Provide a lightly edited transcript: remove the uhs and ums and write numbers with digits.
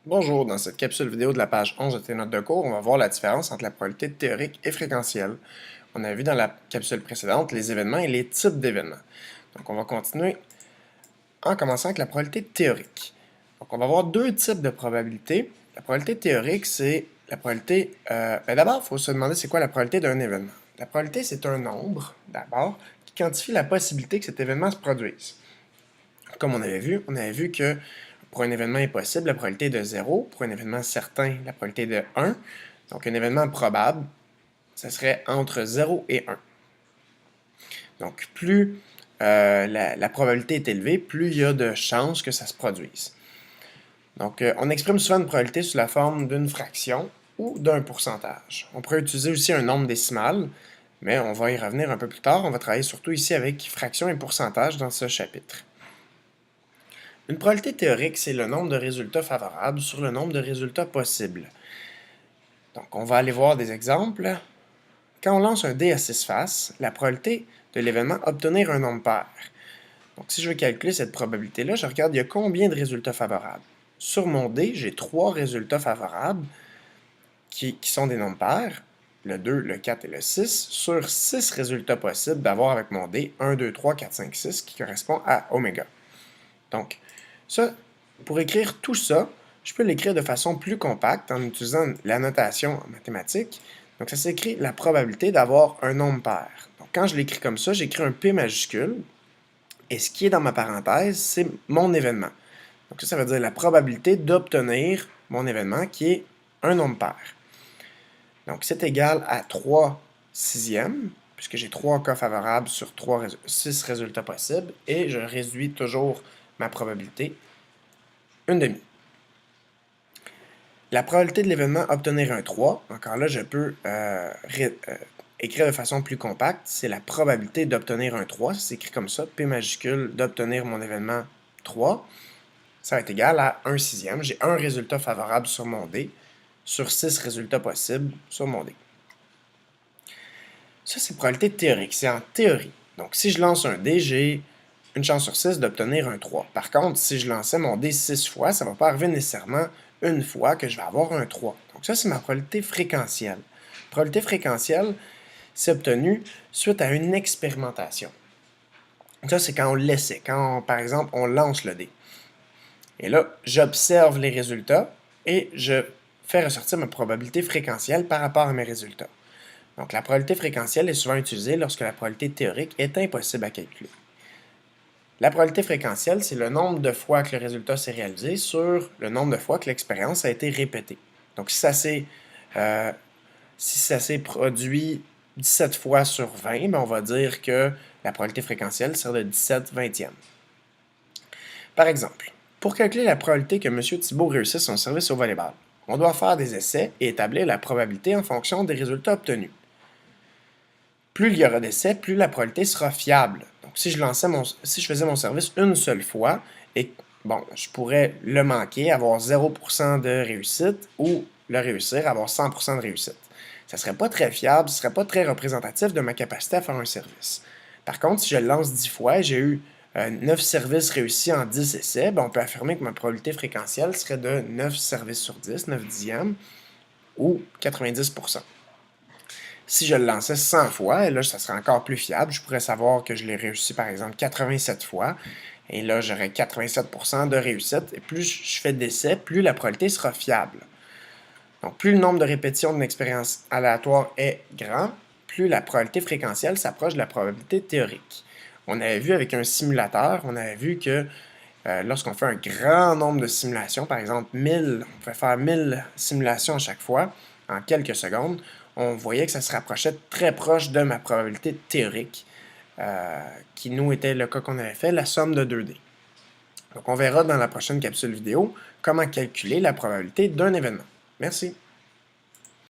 Bonjour, dans cette capsule vidéo de la page 11 de tes notes de cours, on va voir la différence entre la probabilité théorique et fréquentielle. On a vu dans la capsule précédente les événements et les types d'événements. Donc on va continuer en commençant avec la probabilité théorique. Donc on va voir deux types de probabilités. La probabilité théorique, c'est la probabilité... d'abord, il faut se demander c'est quoi la probabilité d'un événement. La probabilité, c'est un nombre, d'abord, qui quantifie la possibilité que cet événement se produise. Comme on avait vu que pour un événement impossible, la probabilité est de 0. Pour un événement certain, la probabilité est de 1. Donc, un événement probable, ça serait entre 0 et 1. Donc, plus la probabilité est élevée, plus il y a de chances que ça se produise. Donc, on exprime souvent une probabilité sous la forme d'une fraction ou d'un pourcentage. On pourrait utiliser aussi un nombre décimal, mais on va y revenir un peu plus tard. On va travailler surtout ici avec fraction et pourcentage dans ce chapitre. Une probabilité théorique, c'est le nombre de résultats favorables sur le nombre de résultats possibles. Donc, on va aller voir des exemples. Quand on lance un dé à 6 faces, la probabilité de l'événement obtenir un nombre pair. Donc, si je veux calculer cette probabilité-là, je regarde il y a combien de résultats favorables. Sur mon dé, j'ai 3 résultats favorables qui sont des nombres pairs, le 2, le 4 et le 6, sur 6 résultats possibles d'avoir avec mon dé 1, 2, 3, 4, 5, 6, qui correspond à oméga. Donc, ça, pour écrire tout ça, je peux l'écrire de façon plus compacte en utilisant la notation en mathématiques. Donc, ça s'écrit la probabilité d'avoir un nombre pair. Donc, quand je l'écris comme ça, j'écris un P majuscule. Et ce qui est dans ma parenthèse, c'est mon événement. Donc, ça veut dire la probabilité d'obtenir mon événement qui est un nombre pair. Donc, c'est égal à 3 sixièmes, puisque j'ai 3 cas favorables sur 6 résultats possibles, et je réduis toujours ma probabilité une demi. La probabilité de l'événement obtenir un 3, encore là, je peux écrire de façon plus compacte, c'est la probabilité d'obtenir un 3, ça s'écrit comme ça, P majuscule d'obtenir mon événement 3, ça va être égal à 1 sixième. J'ai un résultat favorable sur mon dé, sur 6 résultats possibles sur mon dé. Ça, c'est probabilité théorique, c'est en théorie. Donc, si je lance un dé, j'ai une chance sur 6 d'obtenir un 3. Par contre, si je lançais mon dé 6 fois, ça ne va pas arriver nécessairement une fois que je vais avoir un 3. Donc ça, c'est ma probabilité fréquentielle. Probabilité fréquentielle, c'est obtenu suite à une expérimentation. Ça, c'est quand on l'essaie, quand, par exemple, on lance le dé. Et là, j'observe les résultats et je fais ressortir ma probabilité fréquentielle par rapport à mes résultats. Donc, la probabilité fréquentielle est souvent utilisée lorsque la probabilité théorique est impossible à calculer. La probabilité fréquentielle, c'est le nombre de fois que le résultat s'est réalisé sur le nombre de fois que l'expérience a été répétée. Donc, si ça s'est produit 17 fois sur 20, ben on va dire que la probabilité fréquentielle sera de 17 vingtièmes. Par exemple, pour calculer la probabilité que M. Thibault réussisse son service au volleyball, on doit faire des essais et établir la probabilité en fonction des résultats obtenus. Plus il y aura d'essais, plus la probabilité sera fiable. Donc, si je faisais mon service une seule fois, et bon, je pourrais le manquer, avoir 0% de réussite, ou le réussir, avoir 100% de réussite. Ça ne serait pas très fiable, ce ne serait pas très représentatif de ma capacité à faire un service. Par contre, si je le lance 10 fois et j'ai eu 9 services réussis en 10 essais, ben on peut affirmer que ma probabilité fréquentielle serait de 9 services sur 10, 9 dixièmes, ou 90%. Si je le lançais 100 fois, et là, ça serait encore plus fiable. Je pourrais savoir que je l'ai réussi, par exemple, 87 fois. Et là, j'aurais 87% de réussite. Et plus je fais d'essais, plus la probabilité sera fiable. Donc, plus le nombre de répétitions d'une expérience aléatoire est grand, plus la probabilité fréquentielle s'approche de la probabilité théorique. On avait vu avec un simulateur, on avait vu que lorsqu'on fait un grand nombre de simulations, par exemple 1000, on pouvait faire 1000 simulations à chaque fois, en quelques secondes, on voyait que ça se rapprochait très proche de ma probabilité théorique, qui nous était le cas qu'on avait fait, la somme de 2D. Donc on verra dans la prochaine capsule vidéo comment calculer la probabilité d'un événement. Merci.